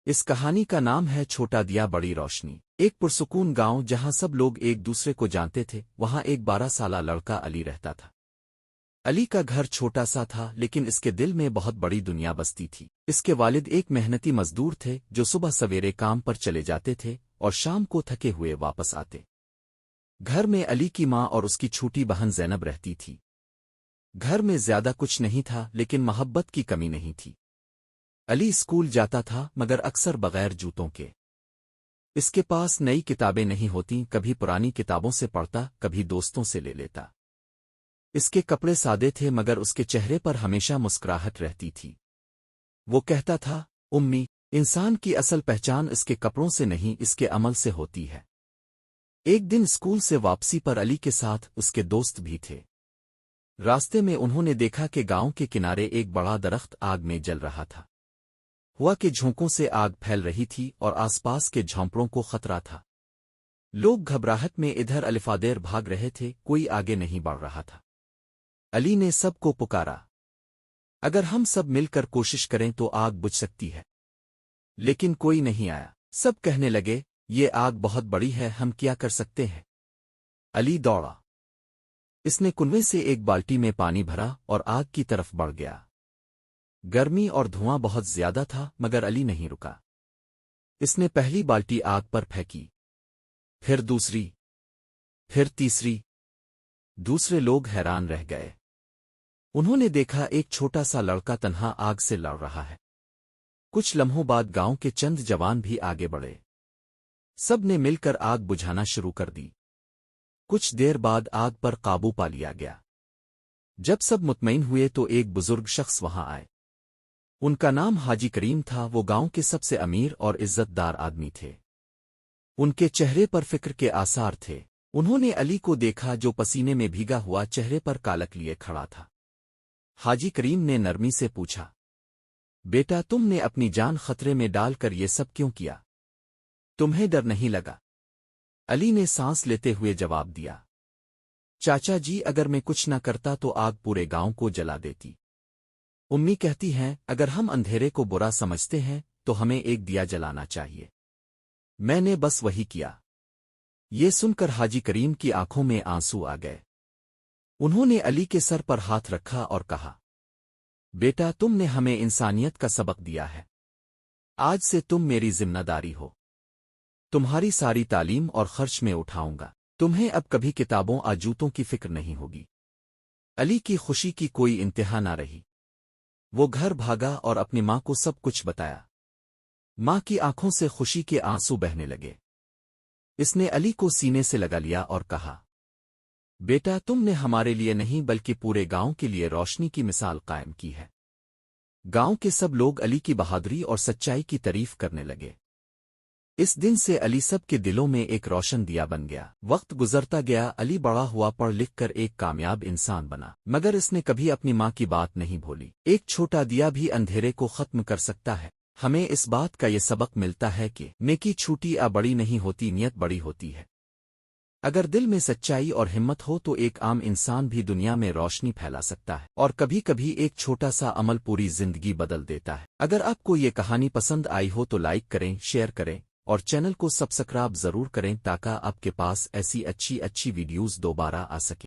اس کہانی کا نام ہے چھوٹا دیا بڑی روشنی۔ ایک پرسکون گاؤں جہاں سب لوگ ایک دوسرے کو جانتے تھے، وہاں ایک 12 سالہ لڑکا علی رہتا تھا۔ علی کا گھر چھوٹا سا تھا، لیکن اس کے دل میں بہت بڑی دنیا بستی تھی۔ اس کے والد ایک محنتی مزدور تھے جو صبح سویرے کام پر چلے جاتے تھے اور شام کو تھکے ہوئے واپس آتے۔ گھر میں علی کی ماں اور اس کی چھوٹی بہن زینب رہتی تھی۔ گھر میں زیادہ کچھ نہیں تھا، لیکن محبت کی کمی نہیں تھی۔ علی اسکول جاتا تھا، مگر اکثر بغیر جوتوں کے۔ اس کے پاس نئی کتابیں نہیں ہوتیں، کبھی پرانی کتابوں سے پڑھتا، کبھی دوستوں سے لے لیتا۔ اس کے کپڑے سادے تھے، مگر اس کے چہرے پر ہمیشہ مسکراہٹ رہتی تھی۔ وہ کہتا تھا، امی، انسان کی اصل پہچان اس کے کپڑوں سے نہیں، اس کے عمل سے ہوتی ہے۔ ایک دن اسکول سے واپسی پر علی کے ساتھ اس کے دوست بھی تھے۔ راستے میں انہوں نے دیکھا کہ گاؤں کے کنارے ایک بڑا درخت آگ میں جل رہا تھا۔ ہوا کہ جھونکوں سے آگ پھیل رہی تھی اور آس پاس کے جھونپڑوں کو خطرہ تھا۔ لوگ گھبراہٹ میں ادھر الفادیر بھاگ رہے تھے، کوئی آگے نہیں بڑھ رہا تھا۔ علی نے سب کو پکارا، اگر ہم سب مل کر کوشش کریں تو آگ بجھ سکتی ہے۔ لیکن کوئی نہیں آیا۔ سب کہنے لگے، یہ آگ بہت بڑی ہے، ہم کیا کر سکتے ہیں؟ علی دوڑا۔ اس نے کنویں سے ایک بالٹی میں پانی بھرا اور آگ کی طرف بڑھ گیا۔ گرمی اور دھواں بہت زیادہ تھا، مگر علی نہیں رکا۔ اس نے پہلی بالٹی آگ پر پھینکی، پھر دوسری، پھر تیسری۔ دوسرے لوگ حیران رہ گئے۔ انہوں نے دیکھا ایک چھوٹا سا لڑکا تنہا آگ سے لڑ رہا ہے۔ کچھ لمحوں بعد گاؤں کے چند جوان بھی آگے بڑھے۔ سب نے مل کر آگ بجھانا شروع کر دی۔ کچھ دیر بعد آگ پر قابو پا لیا گیا۔ جب سب مطمئن ہوئے تو ایک بزرگ شخص وہاں آئے۔ ان کا نام حاجی کریم تھا، وہ گاؤں کے سب سے امیر اور عزت دار آدمی تھے۔ ان کے چہرے پر فکر کے آثار تھے۔ انہوں نے علی کو دیکھا جو پسینے میں بھیگا ہوا چہرے پر کالک لیے کھڑا تھا۔ حاجی کریم نے نرمی سے پوچھا، بیٹا، تم نے اپنی جان خطرے میں ڈال کر یہ سب کیوں کیا؟ تمہیں ڈر نہیں لگا؟ علی نے سانس لیتے ہوئے جواب دیا، چاچا جی، اگر میں کچھ نہ کرتا تو آگ پورے گاؤں کو جلا دیتی۔ امی کہتی ہیں، اگر ہم اندھیرے کو برا سمجھتے ہیں تو ہمیں ایک دیا جلانا چاہیے۔ میں نے بس وہی کیا۔ یہ سن کر حاجی کریم کی آنکھوں میں آنسو آ گئے۔ انہوں نے علی کے سر پر ہاتھ رکھا اور کہا، بیٹا، تم نے ہمیں انسانیت کا سبق دیا ہے۔ آج سے تم میری ذمہ داری ہو۔ تمہاری ساری تعلیم اور خرچ میں اٹھاؤں گا۔ تمہیں اب کبھی کتابوں اور جوتوں کی فکر نہیں ہوگی۔ علی کی خوشی کی کوئی انتہا نہ رہی۔ وہ گھر بھاگا اور اپنی ماں کو سب کچھ بتایا۔ ماں کی آنکھوں سے خوشی کے آنسو بہنے لگے۔ اس نے علی کو سینے سے لگا لیا اور کہا، بیٹا، تم نے ہمارے لیے نہیں بلکہ پورے گاؤں کے لیے روشنی کی مثال قائم کی ہے۔ گاؤں کے سب لوگ علی کی بہادری اور سچائی کی تعریف کرنے لگے۔ اس دن سے علی سب کے دلوں میں ایک روشن دیا بن گیا۔ وقت گزرتا گیا، علی بڑا ہوا، پڑھ لکھ کر ایک کامیاب انسان بنا، مگر اس نے کبھی اپنی ماں کی بات نہیں بھولی۔ ایک چھوٹا دیا بھی اندھیرے کو ختم کر سکتا ہے۔ ہمیں اس بات کا یہ سبق ملتا ہے کہ نیکی چھوٹی یا بڑی نہیں ہوتی، نیت بڑی ہوتی ہے۔ اگر دل میں سچائی اور ہمت ہو تو ایک عام انسان بھی دنیا میں روشنی پھیلا سکتا ہے، اور کبھی کبھی ایک چھوٹا سا عمل پوری زندگی بدل دیتا ہے۔ اگر آپ کو یہ کہانی پسند آئی ہو تو لائک کریں، شیئر کریں اور چینل کو سبسکرائب ضرور کریں تاکہ آپ کے پاس ایسی اچھی ویڈیوز دوبارہ آ سکیں۔